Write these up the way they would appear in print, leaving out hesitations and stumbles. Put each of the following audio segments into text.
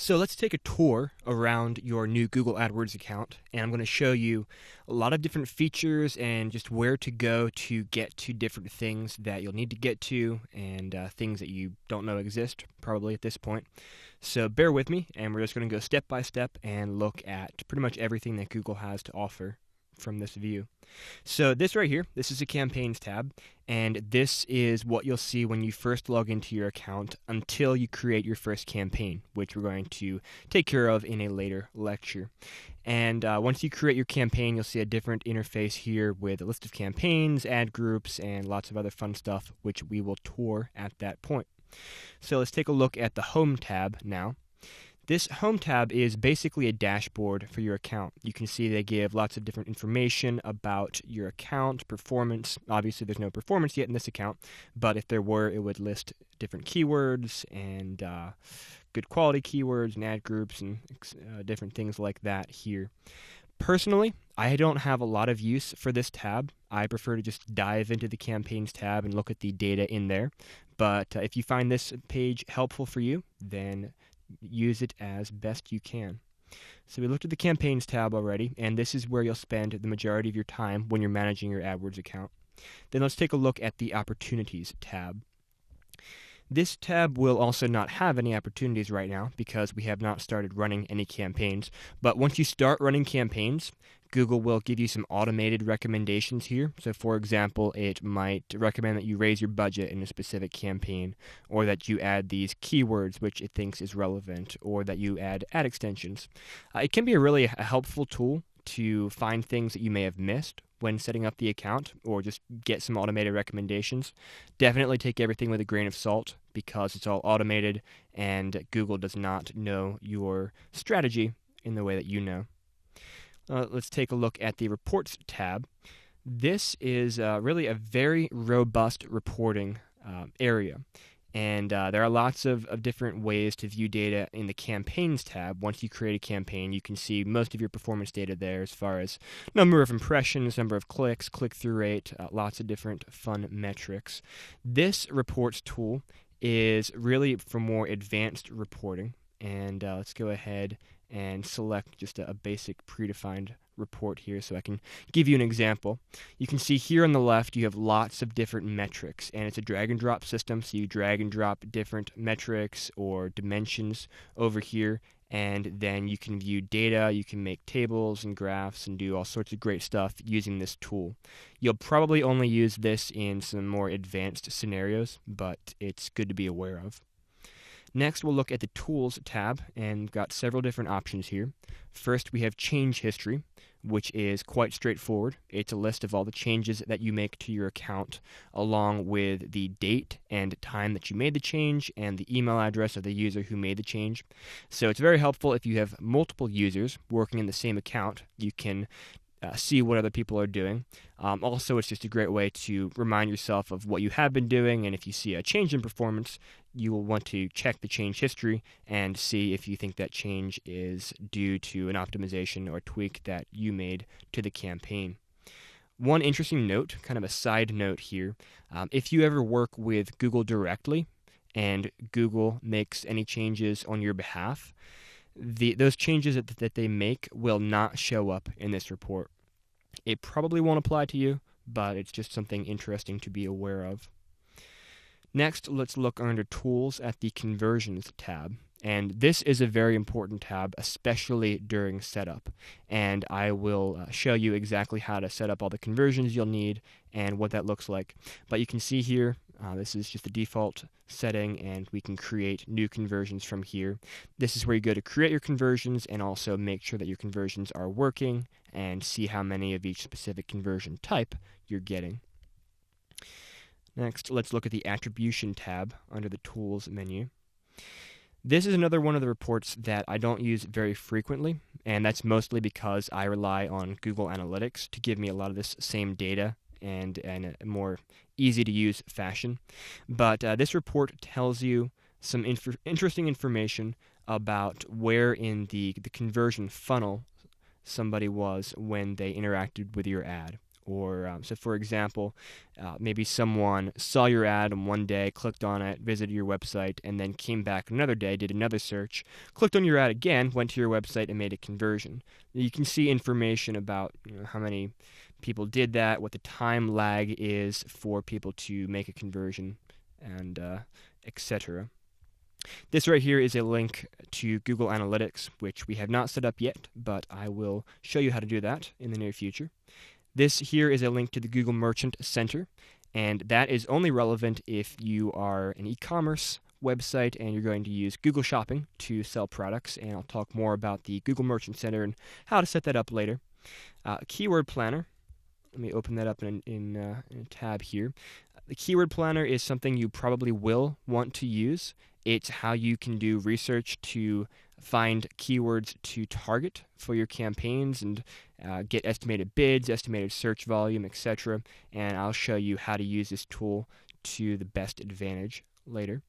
So let's take a tour around your new Google AdWords account, and I'm going to show you a lot of different features and just where to go to get to different things that you'll need to get to and things that you don't know exist probably at this point. So bear with me, and we're just going to go step by step and look at pretty much everything that Google has to offer from this view. So this right here, this is a campaigns tab, and this is what you'll see when you first log into your account until you create your first campaign, which we're going to take care of in a later lecture. And once you create your campaign, you'll see a different interface here with a list of campaigns, ad groups, and lots of other fun stuff, which we will tour at that point. So let's take a look at the Home tab now. This Home tab is basically a dashboard for your account. You can see they give lots of different information about your account, performance. Obviously, there's no performance yet in this account, but if there were, it would list different keywords and good quality keywords and ad groups and different things like that here. Personally, I don't have a lot of use for this tab. I prefer to just dive into the Campaigns tab and look at the data in there. But if you find this page helpful for you, then use it as best you can. So we looked at the Campaigns tab already, and this is where you'll spend the majority of your time when you're managing your AdWords account. Then let's take a look at the Opportunities tab. This tab will also not have any opportunities right now because we have not started running any campaigns. But once you start running campaigns, Google will give you some automated recommendations here. So for example, it might recommend that you raise your budget in a specific campaign, or that you add these keywords which it thinks is relevant, or that you add ad extensions. It can be a helpful tool to find things that you may have missed when setting up the account, or just get some automated recommendations. Definitely take everything with a grain of salt because it's all automated and Google does not know your strategy in the way that you know. Let's take a look at the Reports tab. This is really a very robust reporting area. And there are lots of different ways to view data in the Campaigns tab. Once you create a campaign, you can see most of your performance data there as far as number of impressions, number of clicks, click-through rate, lots of different fun metrics. This Reports tool is really for more advanced reporting. And let's go ahead and select just a basic predefined report here so I can give you an example. You can see here on the left you have lots of different metrics, and it's a drag and drop system, so you drag and drop different metrics or dimensions over here, and then you can view data, you can make tables and graphs and do all sorts of great stuff using this tool. You'll probably only use this in some more advanced scenarios, but it's good to be aware of. Next, we'll look at the Tools tab, and we've got several different options here. First, we have Change History, which is quite straightforward. It's a list of all the changes that you make to your account, along with the date and time that you made the change and the email address of the user who made the change. So it's very helpful if you have multiple users working in the same account. You can see what other people are doing. Also, it's just a great way to remind yourself of what you have been doing, and if you see a change in performance, you will want to check the change history and see if you think that change is due to an optimization or tweak that you made to the campaign. One interesting note, kind of a side note here, if you ever work with Google directly and Google makes any changes on your behalf, those changes that they make will not show up in this report. It probably won't apply to you, but it's just something interesting to be aware of. Next, let's look under Tools at the Conversions tab. And this is a very important tab, especially during setup. And I will show you exactly how to set up all the conversions you'll need and what that looks like. But you can see here, this is just the default setting, and we can create new conversions from here. This is where you go to create your conversions and also make sure that your conversions are working and see how many of each specific conversion type you're getting. Next, let's look at the Attribution tab under the Tools menu. This is another one of the reports that I don't use very frequently, and that's mostly because I rely on Google Analytics to give me a lot of this same data and in a more easy-to-use fashion. But this report tells you some interesting information about where in the conversion funnel somebody was when they interacted with your ad, Or so, for example, maybe someone saw your ad on one day, clicked on it, visited your website, and then came back another day, did another search, clicked on your ad again, went to your website, and made a conversion. You can see information about how many people did that, what the time lag is for people to make a conversion, and etc. This right here is a link to Google Analytics, which we have not set up yet, but I will show you how to do that in the near future. This here is a link to the Google Merchant Center, and that is only relevant if you are an e-commerce website and you're going to use Google Shopping to sell products, and I'll talk more about the Google Merchant Center and how to set that up later. Keyword Planner. Let me open that up in a tab here. The Keyword Planner is something you probably will want to use. It's how you can do research to find keywords to target for your campaigns and get estimated bids, estimated search volume, etc. And I'll show you how to use this tool to the best advantage later.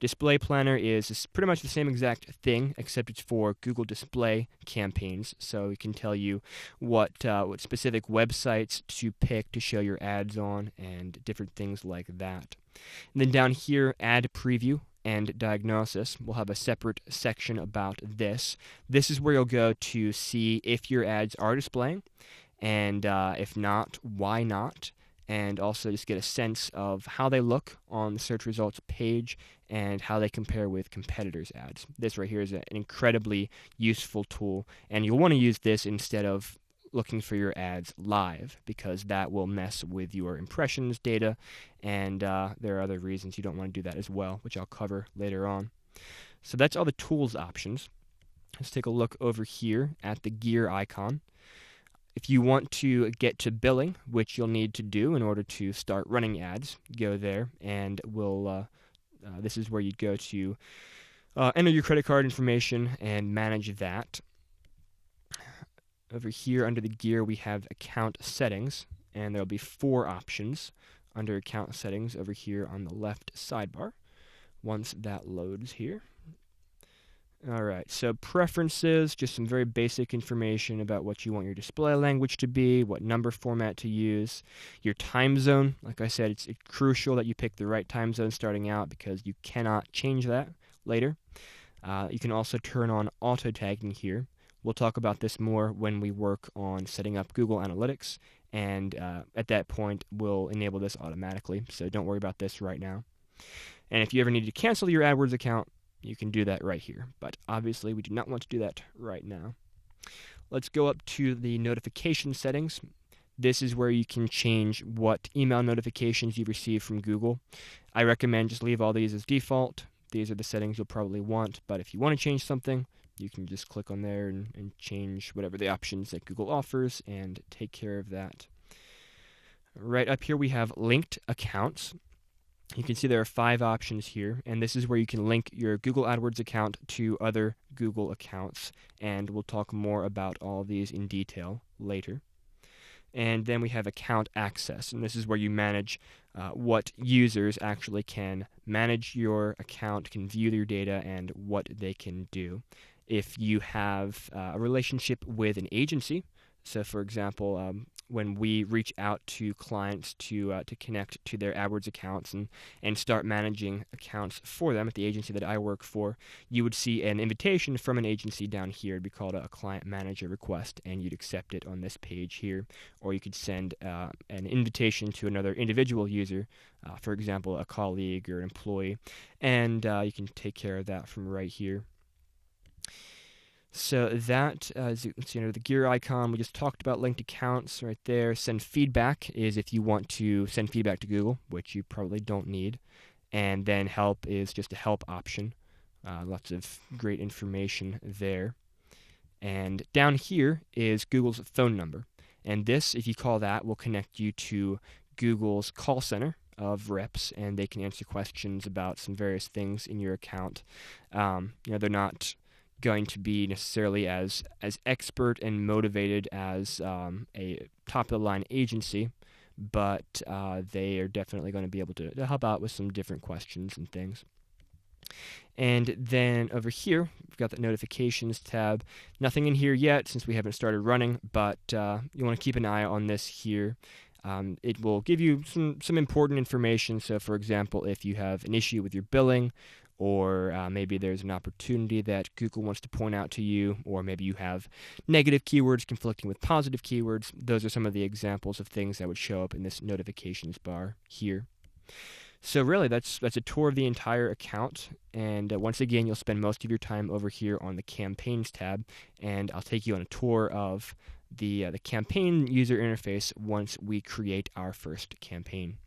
Display Planner is pretty much the same exact thing, except it's for Google Display campaigns. So it can tell you what specific websites to pick to show your ads on and different things like that. And then down here, Ad Preview and Diagnosis. We'll have a separate section about this. This is where you'll go to see if your ads are displaying, and if not, why not, and also just get a sense of how they look on the search results page and how they compare with competitors' ads. This right here is an incredibly useful tool, and you'll want to use this instead of looking for your ads live, because that will mess with your impressions data, and there are other reasons you don't want to do that as well, which I'll cover later on. So that's all the tools options. Let's take a look over here at the gear icon. If you want to get to billing, which you'll need to do in order to start running ads, go there, and this is where you'd go to enter your credit card information and manage that. Over here under the gear, we have account settings, and there'll be 4 options under account settings over here on the left sidebar once that loads here. Alright, so preferences, just some very basic information about what you want your display language to be, what number format to use, your time zone. Like I said, it's crucial that you pick the right time zone starting out because you cannot change that later. You can also turn on auto tagging here. We'll talk about this more when we work on setting up Google Analytics, and at that point we'll enable this automatically, so don't worry about this right now. And if you ever need to cancel your AdWords account, you can do that right here, but obviously we do not want to do that right now. Let's go up to the notification settings. This is where you can change what email notifications you receive from Google. I recommend just leave all these as default. These are the settings you'll probably want, but if you want to change something, you can just click on there and change whatever the options that Google offers and take care of that. Right up here we have linked accounts. You can see there are 5 options here, and this is where you can link your Google AdWords account to other Google accounts, and we'll talk more about all of these in detail later. And then we have account access, and this is where you manage what users actually can manage your account, can view your data, and what they can do. If you have a relationship with an agency, so for example, when we reach out to clients to connect to their AdWords accounts and start managing accounts for them at the agency that I work for, you would see an invitation from an agency down here. It'd be called a client manager request, and you'd accept it on this page here. Or you could send an invitation to another individual user, for example, a colleague or an employee, and you can take care of that from right here. So that, as you can see under the gear icon, we just talked about linked accounts right there. Send feedback is if you want to send feedback to Google, which you probably don't need. And then help is just a help option. Lots of great information there. And down here is Google's phone number. And this, if you call that, will connect you to Google's call center of reps, and they can answer questions about some various things in your account. They're not going to be necessarily as expert and motivated as a top-of-the-line agency, but they are definitely going to be able to help out with some different questions and things. And then over here, we've got the notifications tab. Nothing in here yet since we haven't started running, but you want to keep an eye on this here. It will give you some important information. So, for example, if you have an issue with your billing, or maybe there's an opportunity that Google wants to point out to you, or maybe you have negative keywords conflicting with positive keywords, those are some of the examples of things that would show up in this notifications bar here. So really, that's a tour of the entire account, and once again, you'll spend most of your time over here on the Campaigns tab, and I'll take you on a tour of the campaign user interface once we create our first campaign.